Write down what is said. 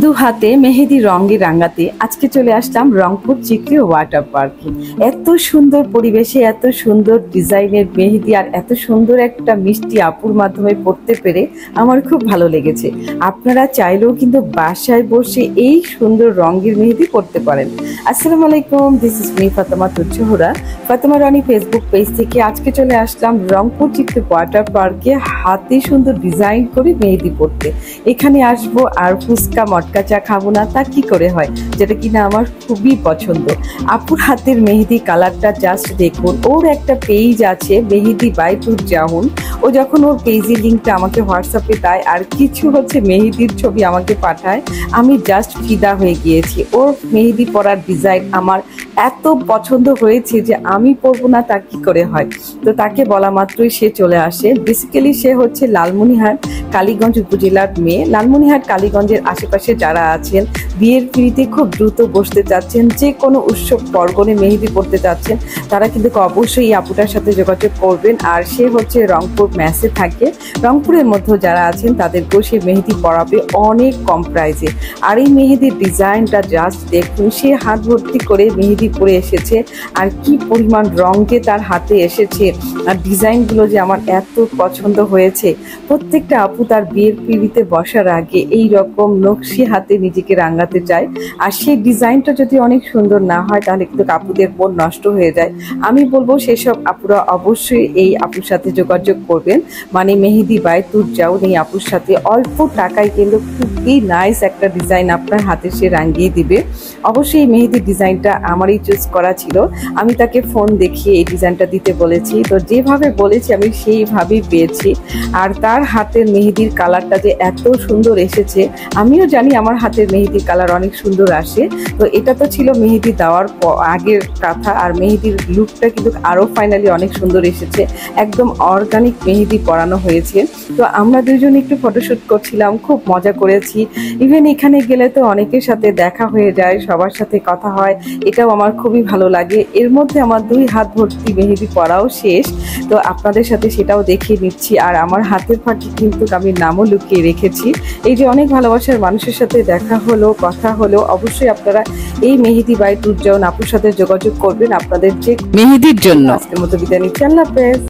দু হাতে মেহেদি রঙে রাঙাতে আজকে চলে আসলাম রংপুর চিকরি ওয়াটার পার্কে। এত সুন্দর পরিবেশে এত সুন্দর ডিজাইনের মেহেদি আর এত সুন্দর একটা মিষ্টি আপুর মাধ্যমে পড়তে পেরে আমার খুব ভালো লেগেছে। আপনারা চাইলেও কিন্তু বাসায় বসে এই সুন্দর রঙের মেহেদি পড়তে পারেন। আসসালামু আলাইকুম, this is me Fatema Tuchchhura, Fatema Rani Facebook page থেকে আজকে চলে আসলাম রংপুর চিকরি ওয়াটার পার্কে হাতে সুন্দর ডিজাইন করে মেহেদি পড়তে। এখানে আসবো আর ফুচকা মটকা চা খাবো না তা কি করে হয়, যেটা কিনা আমার খুবই পছন্দ। আপুর হাতের মেহেদি কালারটা জাস্ট দেখুন। ওর একটা পেজ আছে মেহেদি বাই তুরজাহুন, ও যখন ওর পেজের লিঙ্কটা আমাকে হোয়াটসঅ্যাপে দেয় আর কিছু মেহেদির ছবি আমাকে পাঠায়, আমি জাস্ট ফিদা হয়ে গিয়েছি। ওর মেহেদি পরার ডিজাইন আমার এত পছন্দ হয়েছে যে আমি পরবো না তা কি করে হয়। তো তাকে বলা মাত্রই সে চলে আসে। বেসিক্যালি সে হচ্ছে লালমনিরহাট কালীগঞ্জ উপজেলার মেয়ে। লালমনিরহাট কালীগঞ্জের আশেপাশে যারা আছেন, বিয়ের পিড়িতে খুব দ্রুত বসতে চাচ্ছেন, যে কোনো উৎসব পর্বণে মেহেদি পড়তে চাচ্ছেন, তারা কিন্তু অবশ্যই এই আপুটার সাথে যোগাযোগ করবেন। আর সে হচ্ছে রংপুর ম্যাসে থাকে। রংপুরের মধ্যে যারা আছেন তাদেরকেও সে মেহেদি পরাবে অনেক কম প্রাইসে। আর এই মেহেদির ডিজাইনটা জাস্ট দেখুন, সে হাত ভর্তি করে মেহেদি পরে এসেছে আর কি পরিমাণ রং যে তার হাতে এসেছে। আর ডিজাইনগুলো যে আমার এত পছন্দ হয়েছে। প্রত্যেকটা আপু তার বিয়ের পিড়িতে বসার আগে এই রকম নকশি হাতে নিজেকে রাঙাতে চায়। আর সেই ডিজাইনটা যদি অনেক সুন্দর না হয় তাহলে কিন্তু আপুদের মন নষ্ট হয়ে যায়। আমি বলবো সেসব আপুরা অবশ্যই এই আপুর সাথে যোগাযোগ করবেন, মানে মেহেদি বাই তুরজাহুন এই আপুর সাথে। অল্প টাকায় কিন্তু খুবই নাইস একটা ডিজাইন আপনার হাতে সে রাঙিয়ে দিবে। অবশ্যই এই মেহেদির ডিজাইনটা আমারই চুজ করা ছিল। আমি তাকে ফোন দেখিয়ে এই ডিজাইনটা দিতে বলেছি, তো যেভাবে বলেছি আমি সেইভাবেই পেয়েছি। আর তার হাতের মেহেদির কালারটা যে এত সুন্দর এসেছে, আমিও জানি আমার হাতের মেহেদির কালার অনেক সুন্দর আসে। তো এটা তো ছিল মেহেদি দেওয়ার আগের কথা, আর মেহেদির লুকটা কিন্তু আরও ফাইনালি অনেক সুন্দর এসেছে। একদম অর্গানিক মেহেদি পরানো হয়েছে। তো আমরা দুজন একটু ফটোশ্যুট করছিলাম, খুব মজা করেছি। ইভেন এখানে গেলে তো অনেকের সাথে দেখা হয়ে যায়, সবার সাথে কথা হয়, এটাও আমার খুবই ভালো লাগে। এর মধ্যে আমার 2 হাত ভর্তি মেহেদি পরাও শেষ, তো আপনাদের সাথে সেটাও দেখিয়ে নিচ্ছি। আর আমার হাতের ফাঁকে কিন্তু আমি নামও লুকিয়ে রেখেছি। এই যে অনেক ভালোবাসার মানুষের সাথে দেখা হলো, কথা হলো, অবশ্যই আপনারা এই মেহেদি বাই তুরজাহুন আপুর সাথে যোগাযোগ করবেন আপনাদের যে মেহেদির জন্য। আজকের মতো বিদায় নিচ্ছি, আল্লাহ হাফেজ।